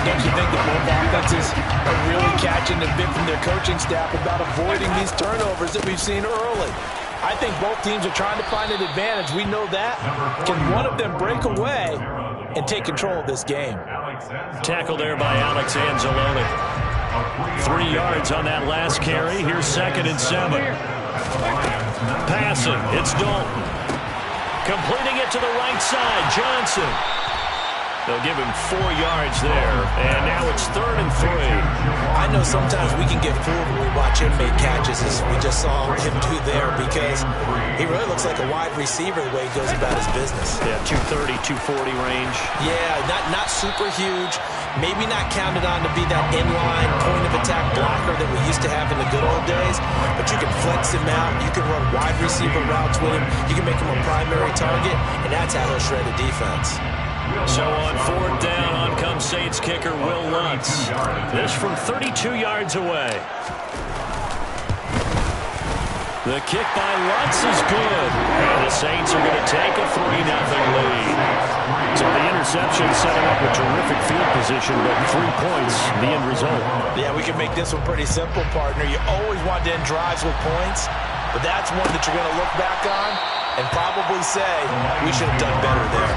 don't you think that both offenses are really catching the bit from their coaching staff about avoiding these turnovers that we've seen early? I think both teams are trying to find an advantage. We know that. Can one of them break away and take control of this game? Tackle there by Alex Anzalone. 3 yards on that last carry. Here's 2nd and 7. Passing. It's Dalton. Completing it to the right side. Johnson. They'll give him 4 yards there. And now it's 3rd and 3. I know sometimes we can get fooled when we watch him make catches, as we just saw him do there, because he really looks like a wide receiver the way he goes about his business. Yeah, 230, 240 range. Yeah, not super huge. Maybe not counted on to be that inline point-of-attack blocker that we used to have in the good old days, but you can flex him out. You can run wide receiver routes with him. You can make him a primary target, and that's how he'll shred a defense. So on 4th down, on comes Saints kicker Will Lutz. This from 32 yards away. The kick by Lutz is good. And the Saints are going to take a 3-0 lead. So the interception setting up a terrific field position, but 3 points, the end result. Yeah, we can make this one pretty simple, partner. You always want to end drives with points, but that's one that you're going to look back on and probably say, we should have done better there.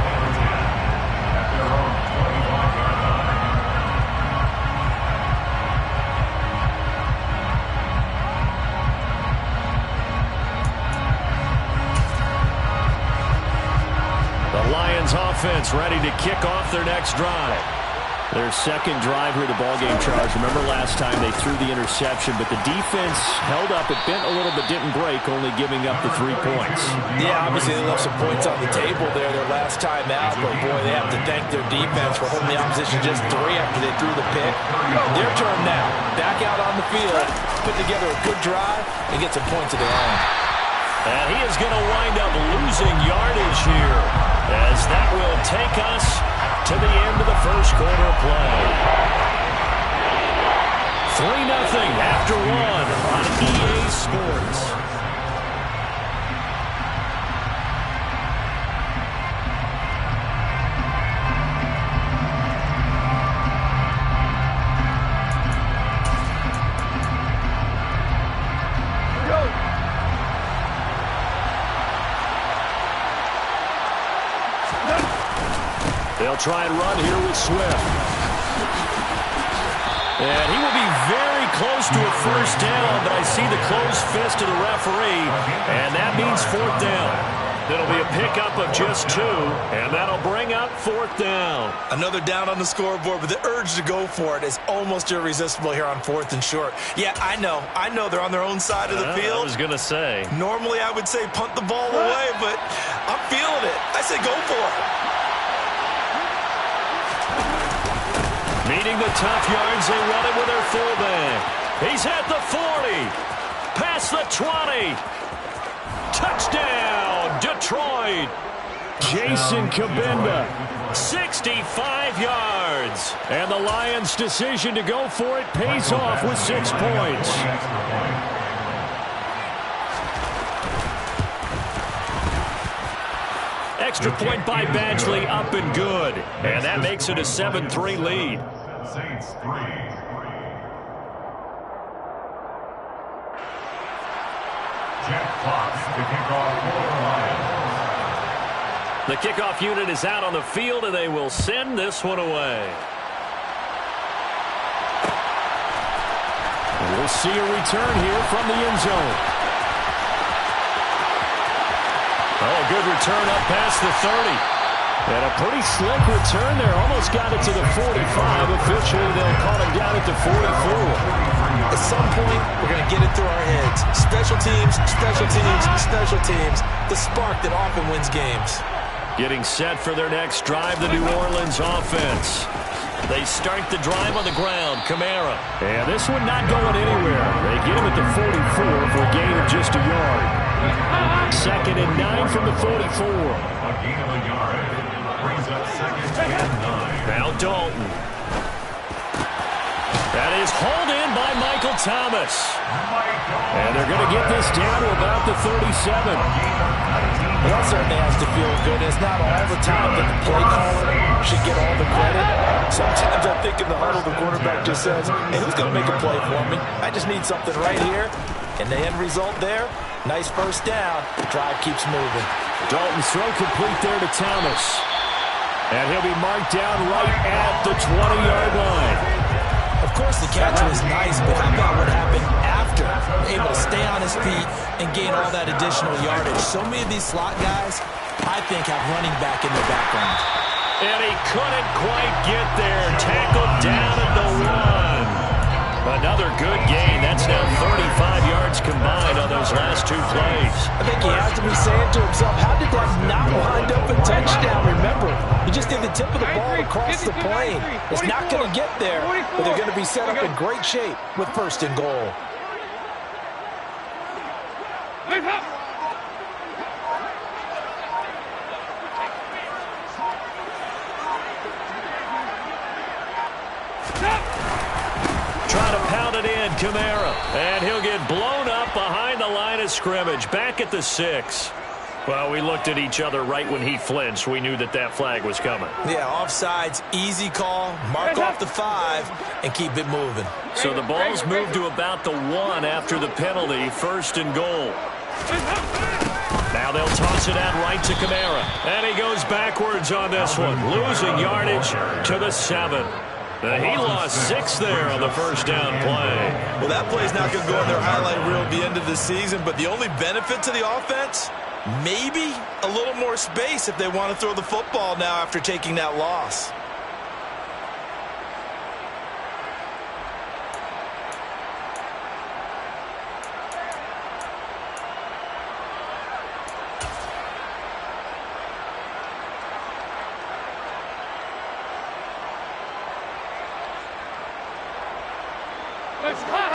Offense ready to kick off their next drive. Their second drive here of the ballgame, Charles. Remember last time they threw the interception, but the defense held up. It bent a little but didn't break, only giving up the 3 points. Yeah, obviously they left some points on the table there their last time out, but boy, they have to thank their defense for holding the opposition just 3 after they threw the pick. Their turn now. Back out on the field, put together a good drive, and get some points of their own. And he is going to wind up losing yardage here, as that will take us to the end of the first quarter play. 3-0 after 1 on EA Sports. They'll try and run here with Swift. And he will be very close to a first down, but I see the closed fist of the referee, and that means 4th down. It'll be a pickup of just 2, and that'll bring up 4th down. Another down on the scoreboard, but the urge to go for it is almost irresistible here on 4th and short. Yeah, I know they're on their own side of the field. I was going to say. Normally I would say punt the ball away, but I'm feeling it. I say go for it. Meeting the tough yards, they run it with their fullback. He's at the 40. Past the 20. Touchdown, Detroit. Jason Kabinda, 65 yards. And the Lions' decision to go for it pays off with 6 points. Extra point by Badgley, up and good. And that makes it a 7-3 lead. Saints 3. Jack Fox, the kickoff for the Lions. The kickoff unit is out on the field, and they will send this one away. And we'll see a return here from the end zone. Oh, a good return up past the 30. And a pretty slick return there. Almost got it to the 45. Officially, they'll call him down at the 44. At some point, we're going to get it through our heads. Special teams, special teams, special teams. The spark that often wins games. Getting set for their next drive, the New Orleans offense. They start the drive on the ground. Kamara. And this one not going anywhere. They get him at the 44 for a gain of just a yard. 2nd and 9 from the 44. A gain of a yard. Brings up 2nd and 9. Now Dalton. That is hauled in by Michael Thomas. And they're going to get this down to about the 37. That certainly has to feel good. It's not all the time that the play caller should get all the credit. Sometimes I think in the huddle, the quarterback just says, hey, who's going to make a play for me? I just need something right here. And the end result there, nice first down. The drive keeps moving. Dalton's throw complete there to Thomas. And he'll be marked down right at the 20-yard line. Of course, the catch was nice, but how about what happened after? Able to stay on his feet and gain all that additional yardage. So many of these slot guys, I think, have running back in their background. And he couldn't quite get there. Tackled down at the 1. Another good gain. That's now 35 yards combined on those last 2 plays. I think he has to be saying to himself, how did that not wind up a touchdown? Remember, he just did the tip of the ball across the plane. It's not going to get there, but they're going to be set up in great shape with first and goal. Trying to pound it in, Kamara. And he'll get blown up behind the line of scrimmage, back at the 6. Well, we looked at each other right when he flinched. We knew that that flag was coming. Yeah, offsides, easy call, mark off the 5, and keep it moving. So the ball's moved to about the 1 after the penalty, first and goal. Now they'll toss it out right to Kamara. And he goes backwards on this one, losing yardage to the 7. He lost 6 there on the first down play. Well, that play's not going to go in their highlight reel at the end of the season, but the only benefit to the offense, maybe a little more space if they want to throw the football now after taking that loss.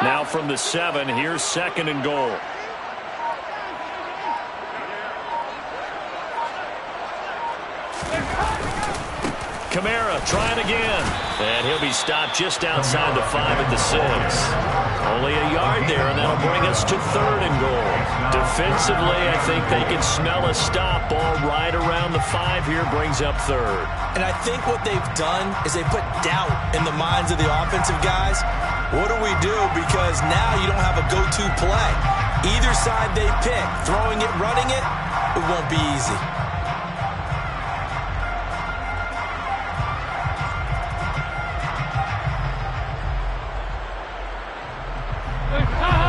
Now from the 7, here's second and goal. Kamara trying again. And he'll be stopped just outside the 5 at the 6. Only a yard there, and that'll bring us to third and goal. Defensively, I think they can smell a stop. Ball right around the 5 here brings up third. And I think what they've done is they put doubt in the minds of the offensive guys. What do we do? Because now you don't have a go-to play. Either side they pick, throwing it, running it, it won't be easy.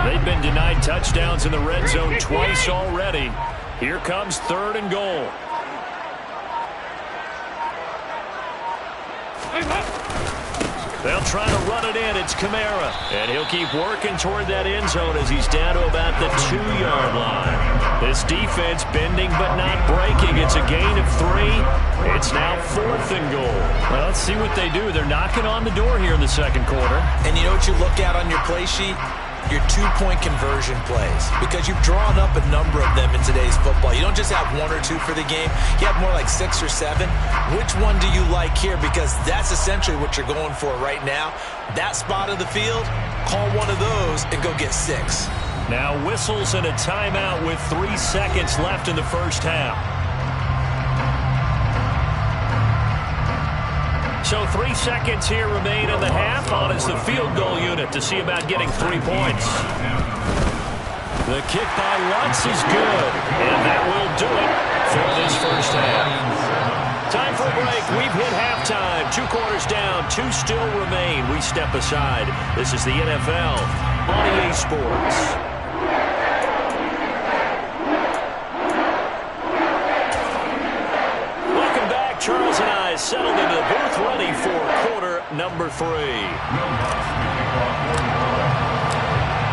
They've been denied touchdowns in the red zone twice already. Here comes third and goal. They'll try to run it in. It's Kamara. And he'll keep working toward that end zone as he's down to about the 2-yard line. This defense bending but not breaking. It's a gain of 3. It's now fourth and goal. Well, let's see what they do. They're knocking on the door here in the second quarter. And you know what you look at on your play sheet? Your 2-point conversion plays, because you've drawn up a number of them in today's football. You don't just have 1 or 2 for the game. You have more like 6 or 7. Which one do you like here? Because that's essentially what you're going for right now. That spot of the field, call one of those and go get 6. Now whistles and a timeout with 3 seconds left in the first half. So 3 seconds here remain in the half. On is the field goal unit to see about getting 3 points. The kick by Lutz is good, and that will do it for this first half. Time for a break. We've hit halftime. 2 quarters down, 2 still remain. We step aside. This is the NFL on EA Sports. Charles and I settled into the booth ready for quarter number 3.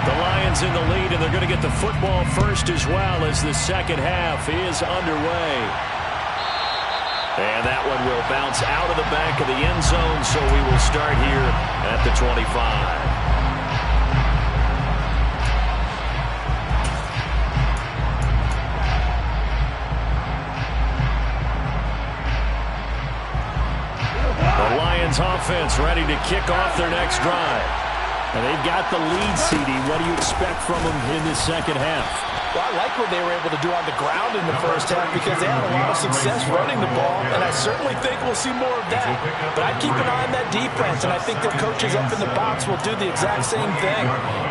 The Lions in the lead, and they're going to get the football first as well as the second half is underway. And that one will bounce out of the back of the end zone, so we will start here at the 25. Offense ready to kick off their next drive. And they've got the lead, CD. What do you expect from them in the second half? Well, I like what they were able to do on the ground in the first half because they had a lot of success running the ball, and I certainly think we'll see more of that. But I'd keep an eye on that defense, and I think their coaches up in the box will do the exact same thing.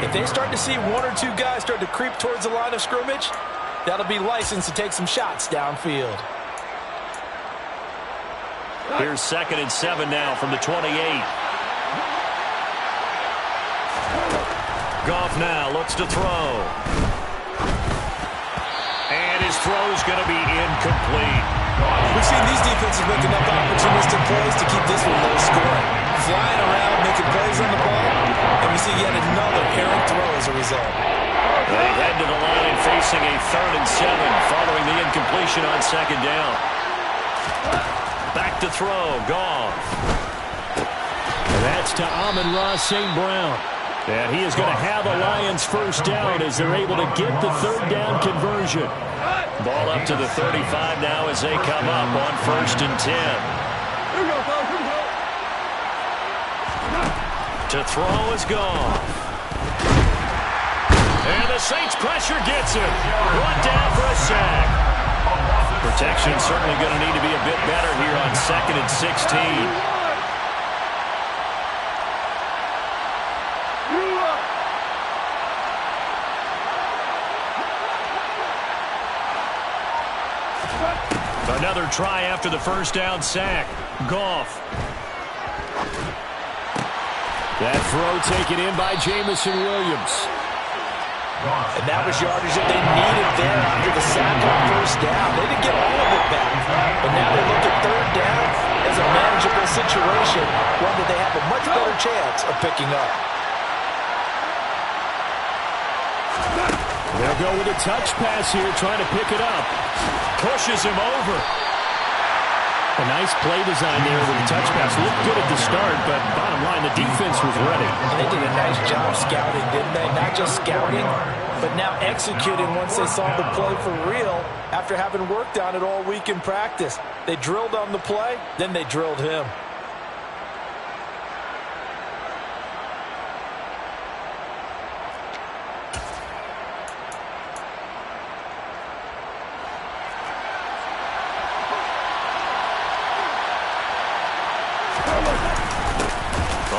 If they start to see one or two guys start to creep towards the line of scrimmage, that'll be licensed to take some shots downfield. Here's 2nd and 7 now from the 28. Goff now looks to throw. And his throw's going to be incomplete. We've seen these defenses make enough opportunistic plays to keep this one low scoring. Flying around, making plays on the ball, and we see yet another errant throw as a result. They head to the line facing a 3rd and 7 following the incompletion on 2nd down. Back to throw, Goff. And that's to Amon-Ra St. Brown. And he is going to have a Lions first down as they're able to get the 3rd down conversion. Ball up to the 35 now as they come up on 1st and 10. To throw is Goff. And the Saints pressure gets him. Brought down for a sack. Protection certainly going to need to be a bit better here on 2nd and 16. Another try after the first down sack. Goff. That throw taken in by Jamison Williams. And that was yardage that they needed there after the sack on first down. They didn't get all of it back. But now they look at 3rd down as a manageable situation, one that they have a much better chance of picking up. They'll go with a touch pass here, trying to pick it up. Pushes him over. A nice play design there with a touch pass. Looked good at the start, but bottom line, the defense was ready. And they did a nice job scouting, didn't they? Not just scouting, but now executing once they saw the play for real after having worked on it all week in practice. They drilled on the play, then they drilled him.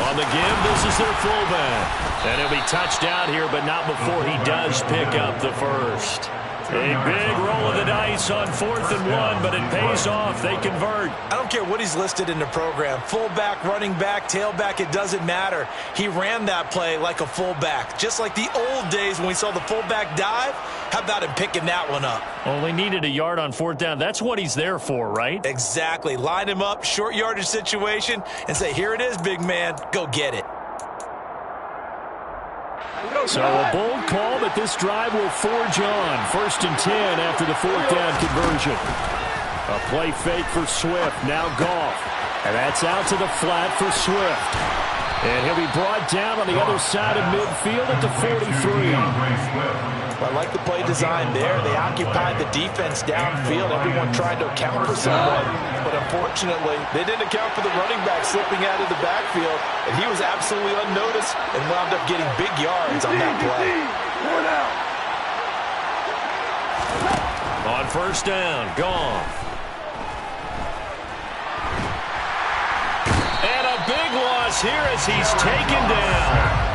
On the give, this is their fullback. And he'll be touched out here, but not before he does pick up the first. A big roll of the dice on 4th and 1, but it pays off. They convert. I don't care what he's listed in the program. Fullback, running back, tailback, it doesn't matter. He ran that play like a fullback. Just like the old days when we saw the fullback dive. How about him picking that one up? Only needed a yard on 4th down. That's what he's there for, right? Exactly. Line him up, short yardage situation, and say, here it is, big man. Go get it. So a bold call, but this drive will forge on. 1st and 10 after the 4th down conversion. A play fake for Swift. Now Goff. And that's out to the flat for Swift. And he'll be brought down on the other side of midfield at the 43. I like the play design there. They occupied the defense downfield. Everyone tried to account for someone. But unfortunately, they didn't account for the running back slipping out of the backfield. And he was absolutely unnoticed and wound up getting big yards on that play. On 1st down, Goff. And a big loss here as he's taken down.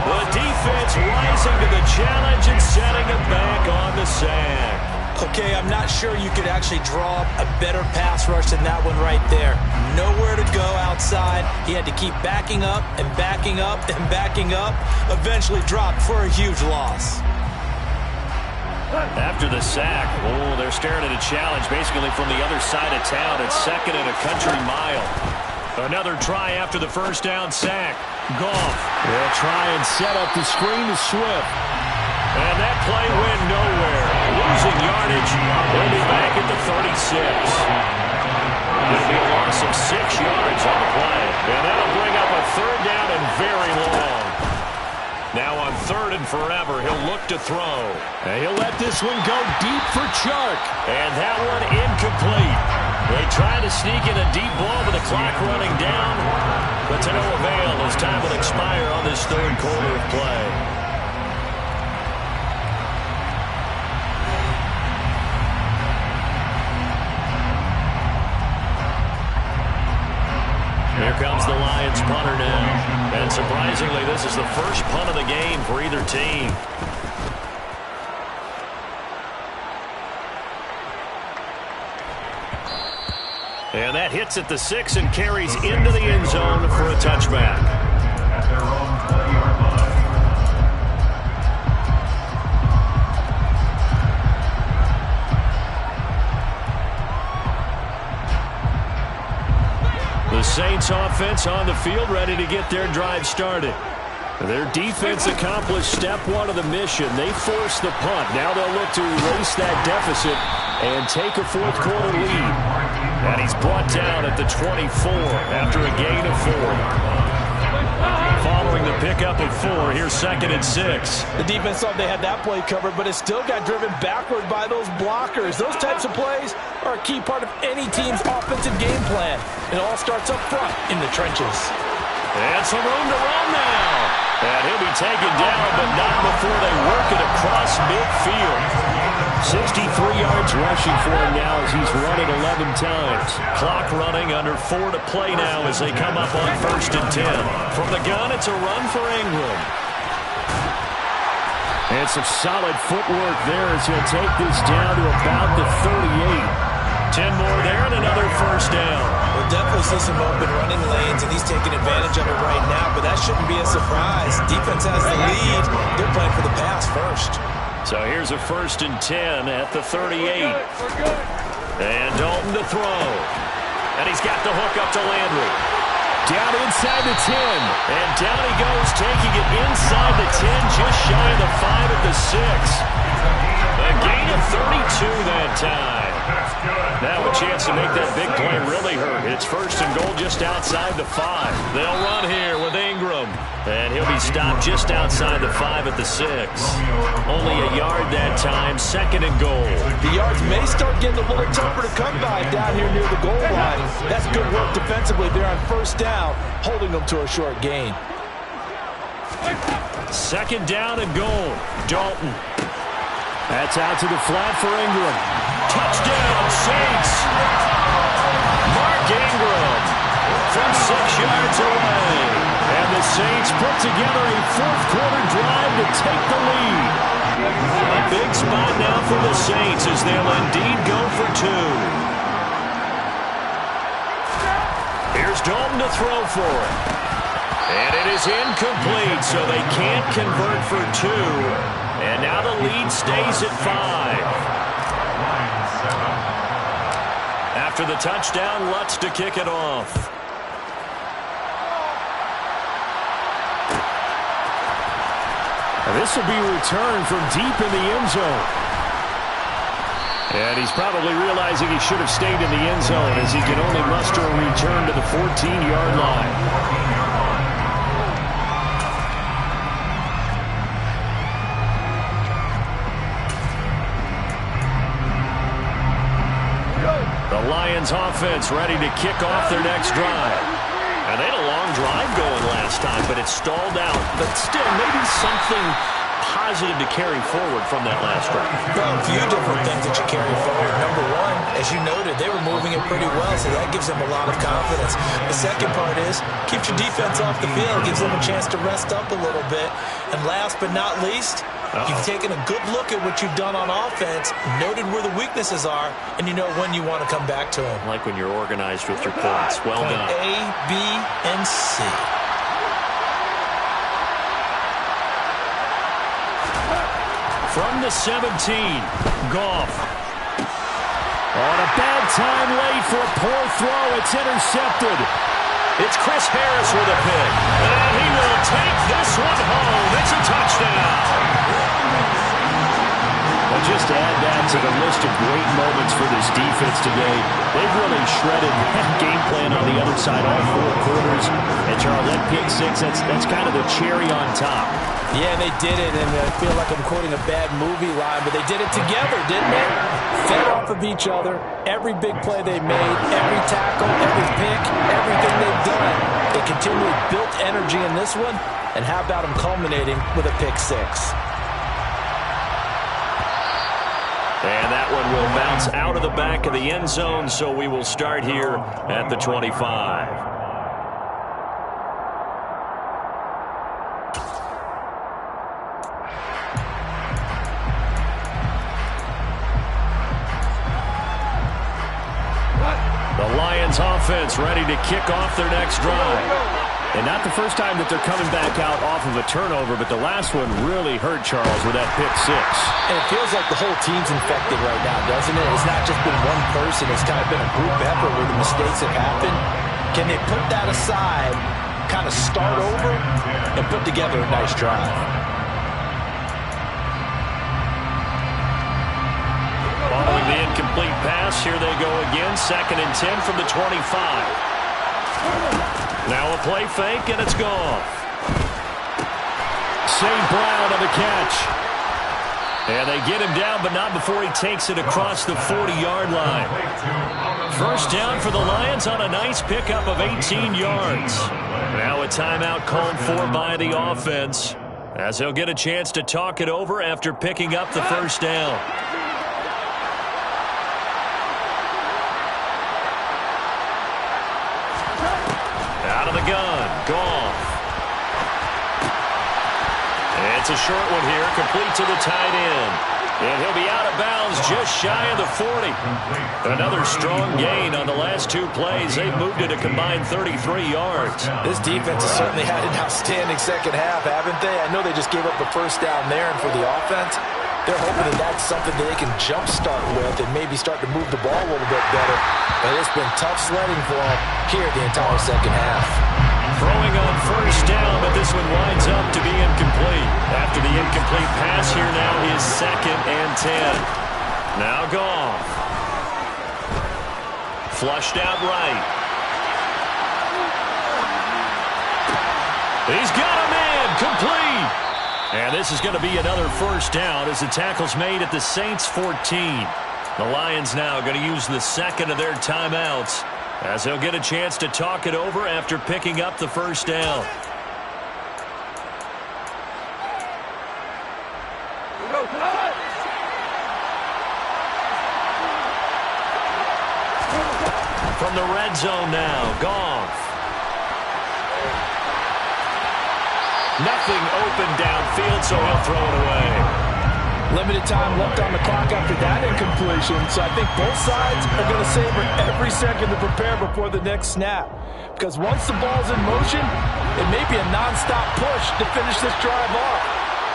The defense rising to the challenge and setting him back on the sack. Okay, I'm not sure you could actually draw a better pass rush than that one right there. Nowhere to go outside. He had to keep backing up and backing up and backing up. Eventually dropped for a huge loss. After the sack, they're staring at a challenge basically from the other side of town. It's 2nd and a country mile. Another try after the first down sack. Goff. They'll try and set up the screen to Swift. And that play went nowhere. Losing yardage. They'll be back at the 36. It'll be a loss of 6 yards on the play. And that'll bring up a 3rd down and very long. Now on 3rd and forever, he'll look to throw. And he'll let this one go deep for Chark. And that one incomplete. They try to sneak in a deep ball with the clock running down, but to no avail as time will expire on this 3rd quarter of play. comes the Lions punter now. And surprisingly, this is the first punt of the game for either team. And that hits at the 6 and carries into the end zone for a touchback. At their own 20-yard line. The Saints offense on the field, ready to get their drive started. Their defense accomplished step one of the mission. They forced the punt. Now they'll look to erase that deficit and take a fourth quarter lead. And he's brought down at the 24 after a gain of 4. Following the pickup of 4, here's 2nd and 6. The defense thought they had that play covered, but it still got driven backward by those blockers. Those types of plays are a key part of any team's offensive game plan. It all starts up front in the trenches. And some room to run now. And he'll be taken down, but not before they work it across midfield. 63 yards rushing for him now as he's run it 11 times. Clock running, under 4 to play now as they come up on 1st and 10. From the gun, it's a run for Ingram. And some solid footwork there as he'll take this down to about the 38. 10 more there and another first down. We'll definitely see some open running lanes, and he's taking advantage of it right now, but that shouldn't be a surprise. Defense has the lead. They're playing for the pass first. So here's a 1st and 10 at the 38. And Dalton to throw. And he's got the hook up to Landry. Down inside the 10. And down he goes, taking it inside the 10, just shy of the 5 at the 6. A gain of 32 that time. Now a chance to make that big play really hurt. It's 1st and goal just outside the 5. They'll run here with Ingram. And he'll be stopped just outside the 5 at the 6. Only a yard that time, 2nd and goal. The yards may start getting a little tougher to come by down here near the goal line. That's good work defensively there on 1st down, holding them to a short gain. 2nd down and goal. Dalton. That's out to the flat for Ingram. Touchdown, Saints. Mark Ingram from 6 yards away. And the Saints put together a fourth quarter drive to take the lead. A big spot now for the Saints as they'll indeed go for 2. Here's Dalton to throw for it. And it is incomplete, so they can't convert for 2. And now the lead stays at 5. After the touchdown, Lutz to kick it off. And this will be returned from deep in the end zone. And he's probably realizing he should have stayed in the end zone as he can only muster a return to the 14-yard line. The Lions offense ready to kick off their next drive. And they had a long drive going last time, but it stalled out. But still, maybe something positive to carry forward from that last drive. Well, a few different things that you carry forward. Number one, as you noted, they were moving it pretty well, so that gives them a lot of confidence. The second part is, keeps your defense off the field, gives them a chance to rest up a little bit. And last but not least, you've taken a good look at what you've done on offense, noted where the weaknesses are, and you know when you want to come back to them. Like when you're organized with your points. Well done. A, B, and C. From the 17, Goff. On a bad time late for a poor throw. It's intercepted. It's Chris Harris with a pick. And he will take this one home. It's a touchdown. Well, just add that to the list of great moments for this defense today. They've really shredded that game plan on the other side all 4 quarters. And Charles, that pick 6, that's kind of the cherry on top. Yeah, they did it, and I feel like I'm quoting a bad movie line, but they did it together, didn't they? Fed off of each other, every big play they made, every tackle, every pick, everything they've done. They continually built energy in this one, and how about them culminating with a pick 6? And that one will bounce out of the back of the end zone, so we will start here at the 25. offense ready to kick off their next drive. And not the first time that they're coming back out off of a turnover, but the last one really hurt Charles with that pick six. And it feels like the whole team's infected right now, doesn't it? It's not just been one person. It's kind of been a group effort where the mistakes have happened. Can they put that aside, kind of start over, and put together a nice drive? Following the incomplete pass, here they go again. 2nd and 10 from the 25. Now a play fake, and it's gone. St. Brown on the catch. And they get him down, but not before he takes it across the 40-yard line. First down for the Lions on a nice pickup of 18 yards. Now a timeout called for by the offense, as they'll get a chance to talk it over after picking up the first down. Out of the gun, Goff. It's a short one here, complete to the tight end. And he'll be out of bounds just shy of the 40. Another strong gain on the last 2 plays. They've moved it a combined 33 yards. This defense has certainly had an outstanding second half, haven't they? I know they just gave up the first down there, and for the offense, they're hoping that that's something that they can jumpstart with and maybe start to move the ball a little bit better. But it's been tough sledding for them here the entire second half. Throwing on first down, but this one winds up to be incomplete. After the incomplete pass, here now is 2nd and 10. Now Goff. Flushed out right. He's got a man, complete. And this is going to be another first down as the tackle's made at the Saints' 14. The Lions now going to use the second of their timeouts, as they'll get a chance to talk it over after picking up the first down. From the red zone now, Goff. Nothing open downfield, so he'll throw it away. Limited time left on the clock after that incompletion, so I think both sides are going to savor every second to prepare before the next snap. Because once the ball's in motion, it may be a nonstop push to finish this drive off.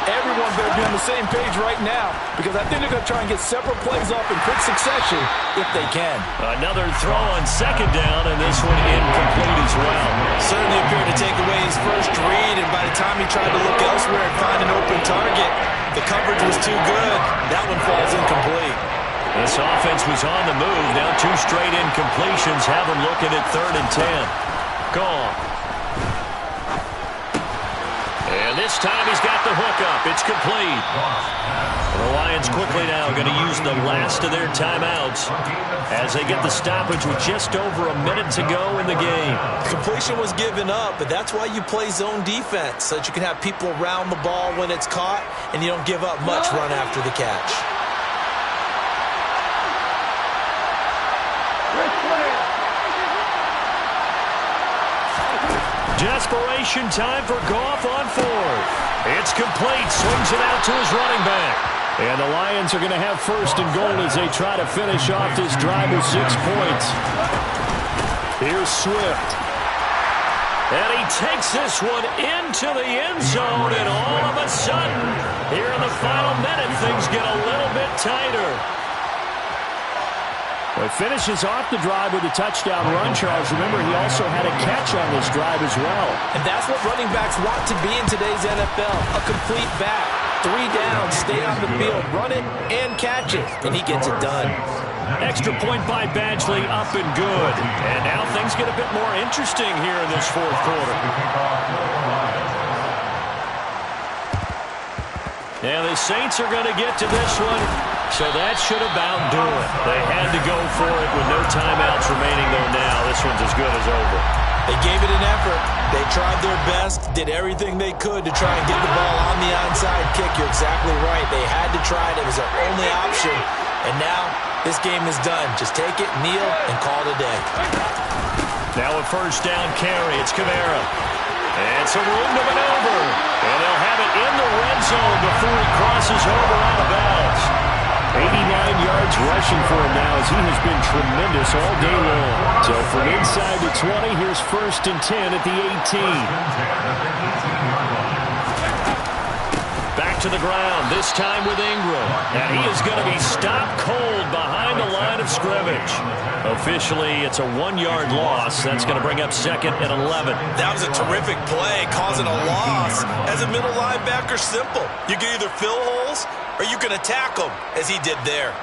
Everyone better be on the same page right now, because I think they're going to try and get several plays off in quick succession if they can. Another throw on second down, and this one incomplete as well. Certainly appeared to take away his first read, and by the time he tried to look elsewhere and find an open target, the coverage was too good. That one falls incomplete. This offense was on the move. Now 2 straight incompletions have them looking at 3rd and 10. Gone. And this time he's got the hook up. It's complete. The Lions quickly now going to use the last of their timeouts as they get the stoppage with just over a minute to go in the game. Completion was given up, but that's why you play zone defense, so that you can have people around the ball when it's caught and you don't give up much run after the catch. Desperation time for Goff on 4th. It's complete. Swings it out to his running back. And the Lions are going to have 1st and goal as they try to finish off this drive with 6 points. Here's Swift. And he takes this one into the end zone, and all of a sudden, here in the final minute, things get a little bit tighter. Well, he finishes off the drive with a touchdown run, Charles. Remember, he also had a catch on this drive as well. And that's what running backs want to be in today's NFL, a complete back. 3 down, stay on the field, run it, and catch it. And he gets it done. Extra point by Badgley, up and good. And now things get a bit more interesting here in this 4th quarter. And the Saints are going to get to this one, so that should about do it. They had to go for it with no timeouts remaining, though now. This one's as good as over. They gave it an effort. They tried their best, did everything they could to try and get the ball on the onside kick. You're exactly right. They had to try it. It was their only option. And now this game is done. Just take it, kneel, and call it a day. Now a first down carry. It's Kamara. And some room to maneuver. And they'll have it in the red zone before he crosses over out of bounds. 89 yards rushing for him now as he has been tremendous all day long. So from inside the 20, here's 1st and 10 at the 18. Back to the ground, this time with Ingram. And he is going to be stopped cold behind the line of scrimmage. Officially, it's a 1-yard loss. That's going to bring up 2nd and 11. That was a terrific play, causing a loss. As a middle linebacker, simple. You can either fill holes or you can attack them, as he did there.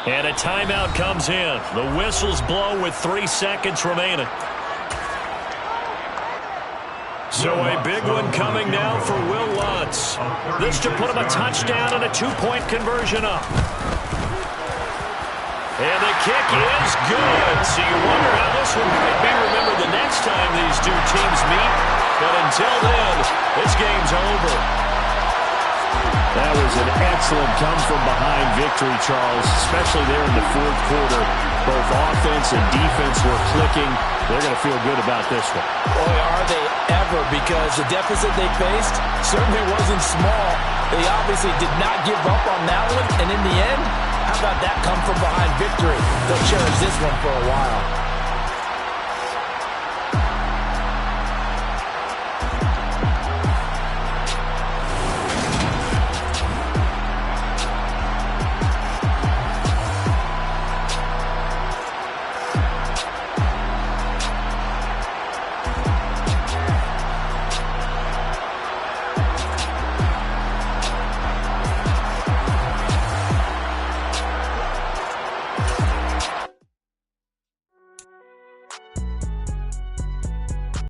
And a timeout comes in. The whistles blow with 3 seconds remaining. So a big one coming now for Will Lutz. This to put him a touchdown and a 2-point conversion up. And the kick is good. So you wonder how this one might be remembered the next time these two teams meet. But until then, this game's over. That was an excellent come-from-behind victory, Charles, especially there in the 4th quarter. Both offense and defense were clicking. They're going to feel good about this one. Boy, are they ever, because the deficit they faced certainly wasn't small. They obviously did not give up on that one, and in the end, how about that come-from-behind victory? They'll cherish this one for a while.